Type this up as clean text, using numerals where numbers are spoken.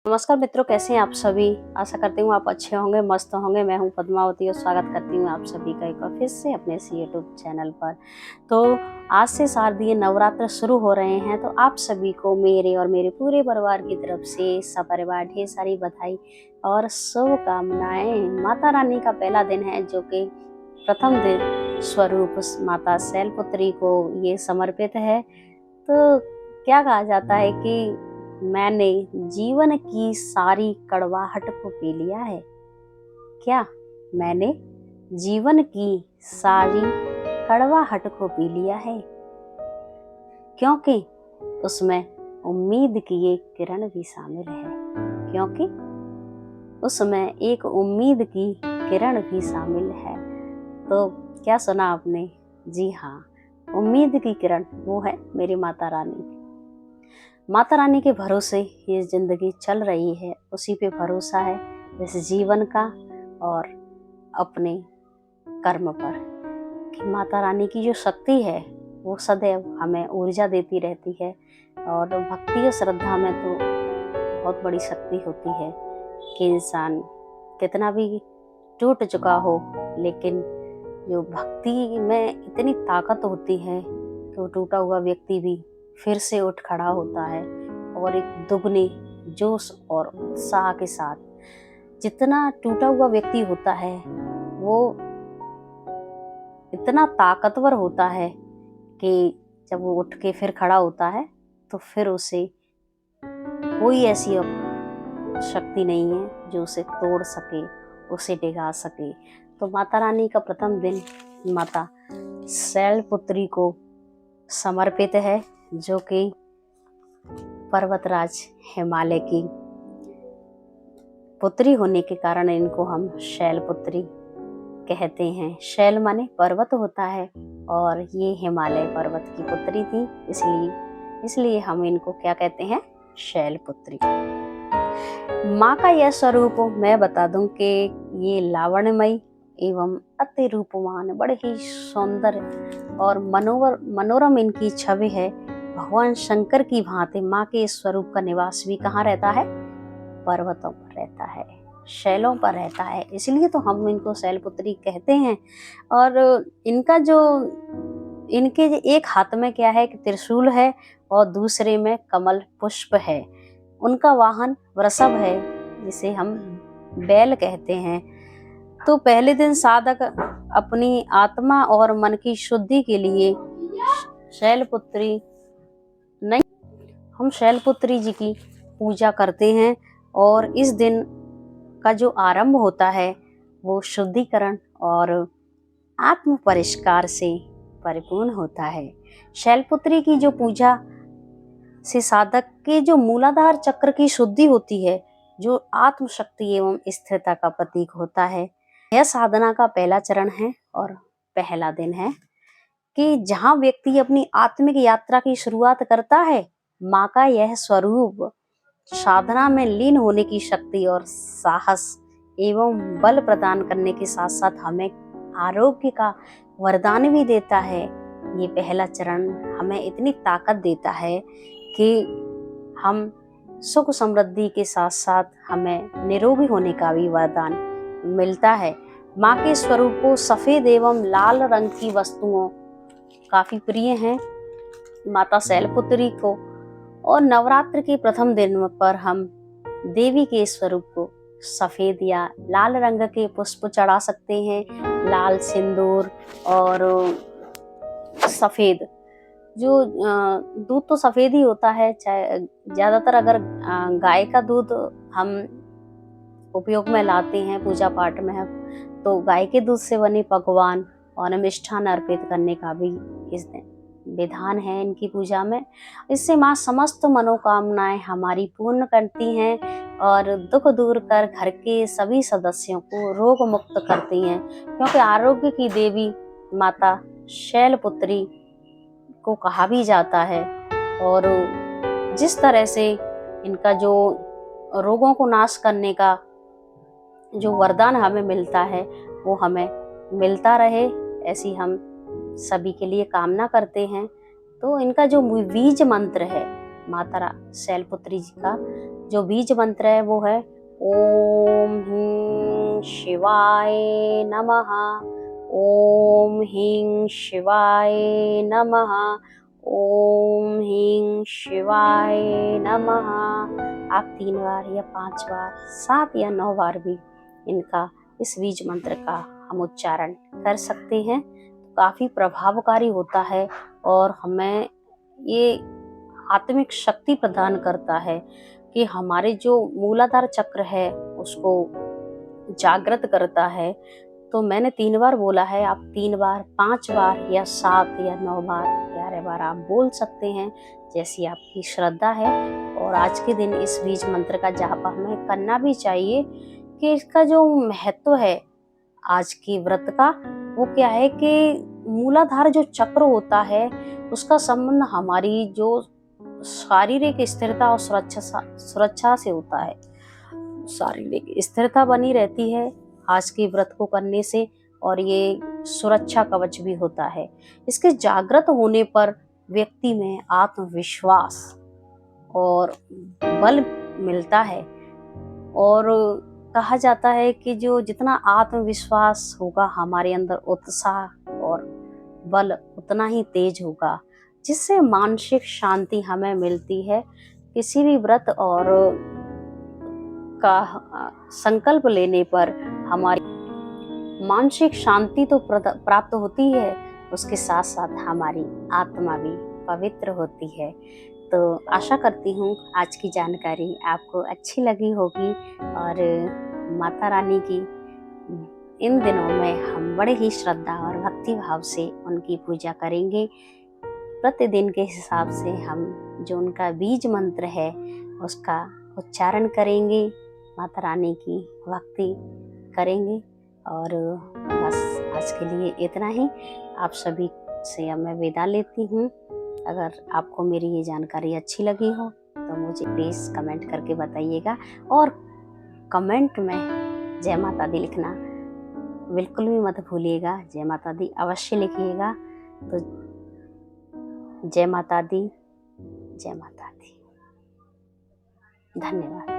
नमस्कार मित्रों, कैसे हैं आप सभी। आशा करती हूँ आप अच्छे होंगे, मस्त होंगे। मैं हूँ पद्मावती और स्वागत करती हूँ आप सभी का एक बार फिर से अपने इस यूट्यूब चैनल पर। तो आज से शारदीय नवरात्र शुरू हो रहे हैं, तो आप सभी को मेरे और मेरे पूरे परिवार की तरफ से सपरिवार ढेर सारी बधाई और शुभकामनाएं। माता रानी का पहला दिन है, जो कि प्रथम दिन स्वरूप माता शैलपुत्री को ये समर्पित है। तो क्या कहा जाता है कि मैंने जीवन की सारी कड़वाहट को पी लिया है। क्या मैंने जीवन की सारी कड़वाहट को पी लिया है, क्योंकि उसमें उम्मीद की एक किरण भी शामिल है। क्योंकि उसमें एक उम्मीद की किरण भी शामिल है। तो क्या सुना आपने? जी हाँ, उम्मीद की किरण वो है मेरी माता रानी। माता रानी के भरोसे ये जिंदगी चल रही है, उसी पे भरोसा है इस जीवन का और अपने कर्म पर कि माता रानी की जो शक्ति है वो सदैव हमें ऊर्जा देती रहती है। और भक्ति और श्रद्धा में तो बहुत बड़ी शक्ति होती है कि इंसान कितना भी टूट चुका हो, लेकिन जो भक्ति में इतनी ताकत होती है तो टूटा हुआ व्यक्ति भी फिर से उठ खड़ा होता है और एक दुगने जोश और उत्साह के साथ। जितना टूटा हुआ व्यक्ति होता है वो इतना ताकतवर होता है कि जब वो उठ के फिर खड़ा होता है तो फिर उसे कोई ऐसी शक्ति नहीं है जो उसे तोड़ सके, उसे डिगा सके। तो माता रानी का प्रथम दिन माता शैलपुत्री को समर्पित है, जो कि पर्वतराज हिमालय की पुत्री होने के कारण इनको हम शैलपुत्री कहते हैं। शैल माने पर्वत होता है और ये हिमालय पर्वत की पुत्री थी, इसलिए हम इनको क्या कहते हैं? शैलपुत्री। माँ का यह स्वरूप मैं बता दूं कि ये लावण्यमयी एवं अति रूपवान, बड़े ही सौंदर्य और मनोरम इनकी छवि है। भगवान शंकर की भांति माँ के इस स्वरूप का निवास भी कहाँ रहता है? पर्वतों पर रहता है, शैलों पर रहता है, इसलिए तो हम इनको शैलपुत्री कहते हैं। और इनके एक हाथ में क्या है कि त्रिशूल है और दूसरे में कमल पुष्प है। उनका वाहन वृषभ है, जिसे हम बैल कहते हैं। तो पहले दिन साधक अपनी आत्मा और मन की शुद्धि के लिए हम शैलपुत्री जी की पूजा करते हैं। और इस दिन का जो आरंभ होता है वो शुद्धिकरण और आत्म परिष्कार से परिपूर्ण होता है। शैलपुत्री की जो पूजा से साधक के जो मूलाधार चक्र की शुद्धि होती है, जो आत्म शक्ति एवं स्थिरता का प्रतीक होता है। यह साधना का पहला चरण है और पहला दिन है कि जहाँ व्यक्ति अपनी आत्मिक यात्रा की शुरुआत करता है, माँ का यह स्वरूप साधना में लीन होने की शक्ति और साहस एवं बल प्रदान करने के साथ साथ हमें आरोग्य का वरदान भी देता है। ये पहला चरण हमें इतनी ताकत देता है कि हम सुख समृद्धि के साथ साथ हमें निरोगी होने का भी वरदान मिलता है। माँ के स्वरूप को सफेद एवं लाल रंग की वस्तुओं काफी प्रिय हैं माता शैलपुत्री को। और नवरात्र के प्रथम दिन पर हम देवी के स्वरूप को सफेद या लाल रंग के पुष्प चढ़ा सकते हैं। लाल सिंदूर और सफेद जो दूध तो सफेद ही होता है, चाहे ज्यादातर अगर गाय का दूध हम उपयोग में लाते हैं पूजा पाठ में, तो गाय के दूध से बने पकवान और मिष्ठान अर्पित करने का भी इस दिन विधान है इनकी पूजा में। इससे माँ समस्त मनोकामनाएं हमारी पूर्ण करती हैं और दुख दूर कर घर के सभी सदस्यों को रोग मुक्त करती हैं, क्योंकि आरोग्य की देवी माता शैलपुत्री को कहा भी जाता है। और जिस तरह से इनका जो रोगों को नाश करने का जो वरदान हमें मिलता है वो हमें मिलता रहे, ऐसी हम सभी के लिए कामना करते हैं। तो इनका जो बीज मंत्र है माता शैलपुत्री जी का, जो बीज मंत्र है वो है ओम ह्रीं शिवाय नमः, ओम ह्रीं शिवाय नमः, ओम ह्रीं शिवाय नमः। आप 3 बार या 5 बार, 7 या 9 बार भी इनका, इस बीज मंत्र का हम उच्चारण कर सकते हैं। तो काफ़ी प्रभावकारी होता है और हमें ये आत्मिक शक्ति प्रदान करता है कि हमारे जो मूलाधार चक्र है उसको जागृत करता है। तो मैंने 3 बार बोला है, आप 3 बार, 5 बार या 7 या 9 बार, 11 बार आप बोल सकते हैं, जैसी आपकी श्रद्धा है। और आज के दिन इस बीज मंत्र का जाप हमें करना भी चाहिए कि इसका जो महत्व है आज की व्रत का, वो क्या है कि मूलाधार जो चक्र होता है उसका संबंध हमारी जो शारीरिक स्थिरता और सुरक्षा से होता है। शारीरिक स्थिरता बनी रहती है आज के व्रत को करने से, और ये सुरक्षा कवच भी होता है। इसके जागृत होने पर व्यक्ति में आत्मविश्वास और बल मिलता है, और कहा जाता है कि जो जितना आत्मविश्वास होगा हमारे अंदर, उत्साह और बल उतना ही तेज होगा, जिससे मानसिक शांति हमें मिलती है। किसी भी व्रत और का संकल्प लेने पर हमारी मानसिक शांति तो प्राप्त होती है, उसके साथ साथ हमारी आत्मा भी पवित्र होती है। तो आशा करती हूँ आज की जानकारी आपको अच्छी लगी होगी, और माता रानी की इन दिनों में हम बड़े ही श्रद्धा और भक्ति भाव से उनकी पूजा करेंगे। प्रतिदिन के हिसाब से हम जो उनका बीज मंत्र है उसका उच्चारण करेंगे, माता रानी की भक्ति करेंगे। और बस आज के लिए इतना ही। आप सभी से अब मैं विदा लेती हूँ। अगर आपको मेरी ये जानकारी अच्छी लगी हो तो मुझे प्लीज़ कमेंट करके बताइएगा, और कमेंट में जय माता दी लिखना बिल्कुल भी मत भूलिएगा। जय माता दी अवश्य लिखिएगा। तो जय माता दी, जय माता दी। धन्यवाद।